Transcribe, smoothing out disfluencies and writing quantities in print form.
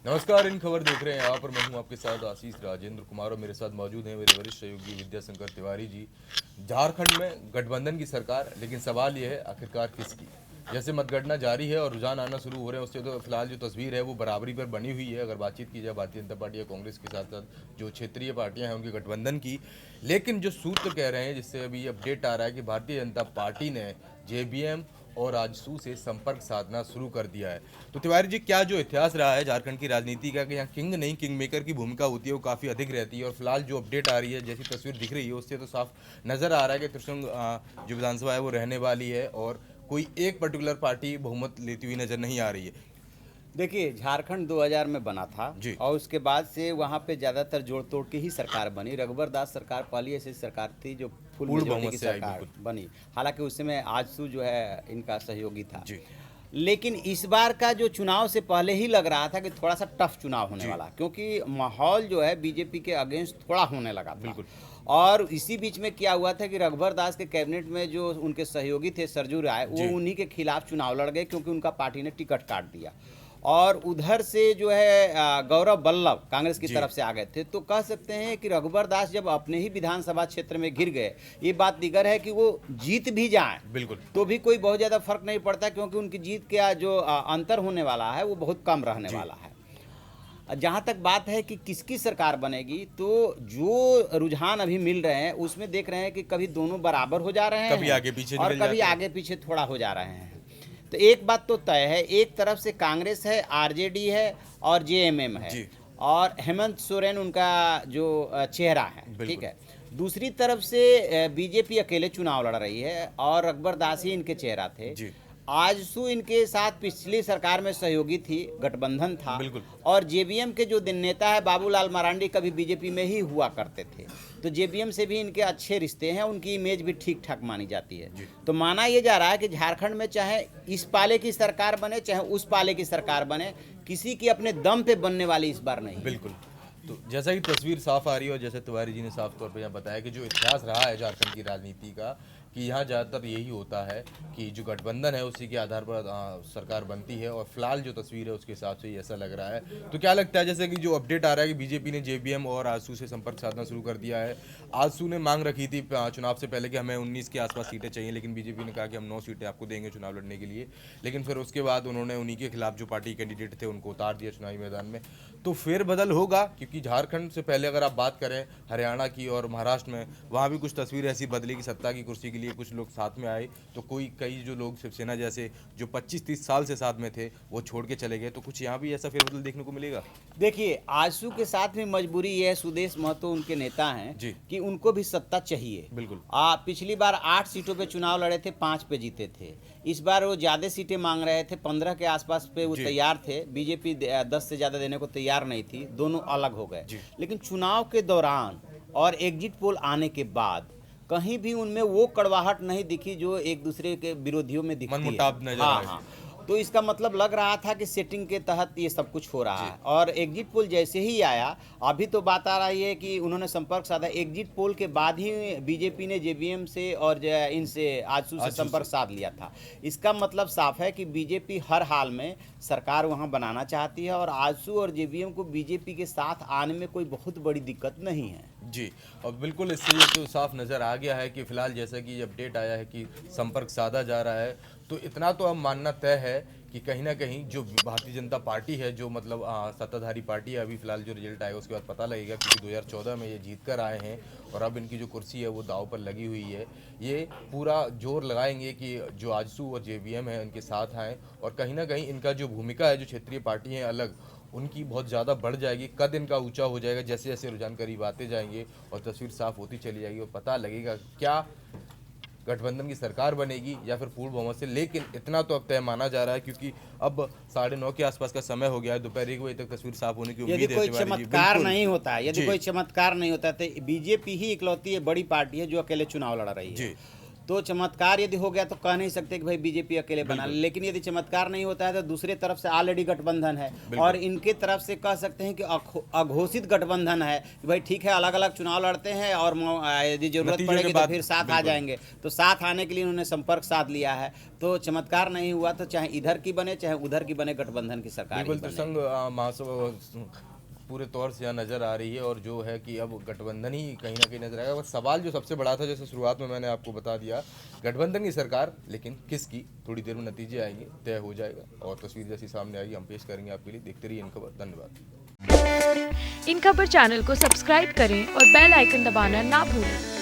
नमस्कार, इन खबर देख रहे हैं। यहाँ पर मैं हूँ आपके साथ आशीष राजेंद्र कुमार और मेरे साथ मौजूद हैं मेरे वरिष्ठ सहयोगी विद्याशंकर तिवारी जी। झारखंड में गठबंधन की सरकार, लेकिन सवाल ये है आखिरकार किसकी। जैसे मतगणना जारी है और रुझान आना शुरू हो रहे हैं, उससे तो फिलहाल जो तस्वीर है वो बराबरी पर बनी हुई है। अगर बातचीत की जाए भारतीय जनता पार्टी या कांग्रेस के साथ साथ जो क्षेत्रीय पार्टियां हैं उनके गठबंधन की, लेकिन जो सूत्र कह रहे हैं, जिससे अभी अपडेट आ रहा है कि भारतीय जनता पार्टी ने जेबीएम और आजसू से संपर्क साधना शुरू कर दिया है। तो तिवारी जी, क्या जो इतिहास रहा है झारखंड की राजनीति का कि यहाँ किंग नहीं किंग मेकर की भूमिका होती है वो काफ़ी अधिक रहती है, और फिलहाल जो अपडेट आ रही है, जैसी तस्वीर दिख रही है, उससे तो साफ नज़र आ रहा है कि त्रिशंग जो विधानसभा है वो रहने वाली है और कोई एक पर्टिकुलर पार्टी बहुमत लेती हुई नजर नहीं आ रही है। देखिए, झारखंड 2000 में बना था जी। और उसके बाद से वहाँ पे ज़्यादातर जोड़ तोड़ की ही सरकार बनी। रघुवर दास सरकार पहली ऐसी सरकार थी जो फुल पूर्ण मेजोरिटी बहुमत की से आई, सरकार बिल्कुल। बनी। हालांकि उस समय आजसू जो है इनका सहयोगी था। जी। लेकिन इस बार का जो चुनाव से पहले ही लग रहा था कि थोड़ा सा टफ चुनाव होने जी। वाला, क्योंकि माहौल जो है बीजेपी के अगेंस्ट थोड़ा होने लगा था। बिल्कुल। और इसी बीच में क्या हुआ था कि रघुवर दास के कैबिनेट में जो उनके सहयोगी थे सरजू राय, वो जी। उन्हीं के खिलाफ चुनाव लड़ गए क्योंकि उनका पार्टी ने टिकट काट दिया। और उधर से जो है गौरव बल्लभ कांग्रेस की जी। तरफ से आ गए थे। तो कह सकते हैं कि रघुवर दास जब अपने ही विधानसभा क्षेत्र में गिर गए, ये बात दिगर है कि वो जीत भी जाएं बिल्कुल। तो भी कोई बहुत ज़्यादा फर्क नहीं पड़ता, क्योंकि उनकी जीत का जो अंतर होने वाला है वो बहुत कम रहने जी। वाला है। जहाँ तक बात है कि किसकी सरकार बनेगी, तो जो रुझान अभी मिल रहे हैं उसमें देख रहे हैं कि कभी दोनों बराबर हो जा रहे कभी हैं आगे पीछे और निकल कभी जाते हैं। आगे पीछे थोड़ा हो जा रहे हैं। तो एक बात तो तय है, एक तरफ से कांग्रेस है, आरजेडी है और जेएमएम है, जी। और हेमंत सोरेन उनका जो चेहरा है, ठीक बिल्कुल। है। दूसरी तरफ से बीजेपी अकेले चुनाव लड़ रही है और रघुवर दास ही इनके चेहरा थे। जी। आजसू इनके साथ पिछली सरकार में सहयोगी थी, गठबंधन था। बिल्कुल। और जेबीएम के जो दिन नेता है बाबूलाल मरांडी कभी बीजेपी में ही हुआ करते थे, तो जेबीएम से भी इनके अच्छे रिश्ते हैं, उनकी इमेज भी ठीक ठाक मानी जाती है। जी। तो माना ये जा रहा है कि झारखंड में चाहे इस पाले की सरकार बने चाहे उस पाले की सरकार बने, किसी की अपने दम पे बनने वाली इस बार नहीं है। बिल्कुल। तो जैसा कि तस्वीर साफ आ रही है और जैसे तिवारी जी ने साफ तौर पे यहाँ बताया कि जो इतिहास रहा है झारखंड की राजनीति का, कि यहाँ ज़्यादातर यही होता है कि जो गठबंधन है उसी के आधार पर सरकार बनती है, और फिलहाल जो तस्वीर है उसके हिसाब से ही ऐसा लग रहा है। तो क्या लगता है, जैसे कि जो अपडेट आ रहा है कि बीजेपी ने जेबीएम और आजसू से संपर्क साधना शुरू कर दिया है। आजसू ने मांग रखी थी चुनाव से पहले कि हमें 19 के आसपास सीटें चाहिए, लेकिन बीजेपी ने कहा कि हम 9 सीटें आपको देंगे चुनाव लड़ने के लिए। लेकिन फिर उसके बाद उन्होंने उन्हीं के खिलाफ जो पार्टी कैंडिडेट थे उनको उतार दिया चुनावी मैदान में। तो फेरबदल होगा, क्योंकि झारखंड से पहले अगर आप बात करें हरियाणा की और महाराष्ट्र में, वहाँ भी कुछ तस्वीर ऐसी बदली कि सत्ता की कुर्सी के लिए कुछ लोग साथ में आए, तो कई जो लोग शिवसेना जैसे जो 25-30 साल से साथ में थे वो छोड़ के चले गए। तो कुछ यहाँ भी ऐसा फेरबदल देखने को मिलेगा। देखिए, आजसू के साथ में मजबूरी ये है, सुदेश महतो उनके नेता हैं जी। कि उनको भी सत्ता चाहिए। बिल्कुल। पिछली बार 8 सीटों पे चुनाव लड़े थे, 5 पे जीते थे। इस बार वो ज़्यादा सीटें मांग रहे थे, 15 के आसपास पे वो जी। तैयार थे। बीजेपी 10 से ज़्यादा देने को तैयार नहीं थी, दोनों अलग हो गए। जी। लेकिन चुनाव के दौरान और एग्जिट पोल आने के बाद कहीं भी उनमें वो कड़वाहट नहीं दिखी जो एक दूसरे के विरोधियों में दिखती है। मनमुटाव नजर हाँ आए। हाँ। तो इसका मतलब लग रहा था कि सेटिंग के तहत ये सब कुछ हो रहा है। और एग्जिट पोल जैसे ही आया, अभी तो बात आ रही है कि उन्होंने संपर्क साधा, एग्जिट पोल के बाद ही बीजेपी ने जेबीएम से और इनसे आजसू से संपर्क साध लिया था। इसका मतलब साफ है कि बीजेपी हर हाल में सरकार वहां बनाना चाहती है और आजसू और जेबीएम को बीजेपी के साथ आने में कोई बहुत बड़ी दिक्कत नहीं है। जी, और बिल्कुल इससे ये तो साफ नज़र आ गया है कि फिलहाल जैसा कि अपडेट आया है कि संपर्क साधा जा रहा है, तो इतना तो अब मानना तय है कि कहीं ना कहीं जो भारतीय जनता पार्टी है, जो मतलब सत्ताधारी पार्टी है, अभी फिलहाल जो रिजल्ट आएगा उसके बाद पता लगेगा, क्योंकि 2014 में ये जीत कर आए हैं और अब इनकी जो कुर्सी है वो दांव पर लगी हुई है। ये पूरा जोर लगाएंगे कि जो आजसू और जेबीएम है इनके साथ आएँ, और कहीं ना कहीं इनका जो भूमिका है, जो क्षेत्रीय पार्टी है अलग, उनकी बहुत ज़्यादा बढ़ जाएगी, कद इनका ऊंचा हो जाएगा जैसे जैसे रुझान करीब आते जाएंगे और तस्वीर साफ होती चली जाएगी और पता लगेगा क्या गठबंधन की सरकार बनेगी या फिर पूर्ण बहुमत से। लेकिन इतना तो अब तय माना जा रहा है, क्योंकि अब 9:30 के आसपास का समय हो गया है, दोपहर 1 बजे तक तस्वीर साफ होने की उम्मीद है। यदि कोई तिवारी जी, चमत्कार बिल्कुल। नहीं होता, यदि जी। कोई चमत्कार नहीं होता, तो बीजेपी ही इकलौती बड़ी पार्टी है जो अकेले चुनाव लड़ रही है। जी। तो चमत्कार यदि हो गया तो कह नहीं सकते कि भाई बीजेपी अकेले बना, लेकिन यदि चमत्कार नहीं होता है तो दूसरे तरफ से ऑलरेडी गठबंधन है और इनके तरफ से कह सकते हैं कि अघोषित गठबंधन है कि भाई ठीक है अलग अलग चुनाव लड़ते हैं और यदि जरूरत नतीजों पड़ेगी के तो बाद फिर साथ आ जाएंगे। तो साथ आने के लिए उन्होंने संपर्क साध लिया है, तो चमत्कार नहीं हुआ तो चाहे इधर की बने चाहे उधर की बने, गठबंधन की सरकार ही बिल्कुल बने। त्रिसंग महासभा पूरे तौर से यहाँ नजर आ रही है और जो है कि अब गठबंधन ही कहीं ना कहीं नजर आएगा। बस सवाल जो सबसे बड़ा था, जैसे शुरुआत में मैंने आपको बता दिया, गठबंधन की सरकार, लेकिन किसकी, थोड़ी देर में नतीजे आएंगे, तय हो जाएगा और तस्वीर जैसी सामने आएगी हम पेश करेंगे आपके लिए। देखते रहिए इन खबर। धन्यवाद। इन खबर चैनल को सब्सक्राइब करें और बेल आइकन दबाना ना भूलें।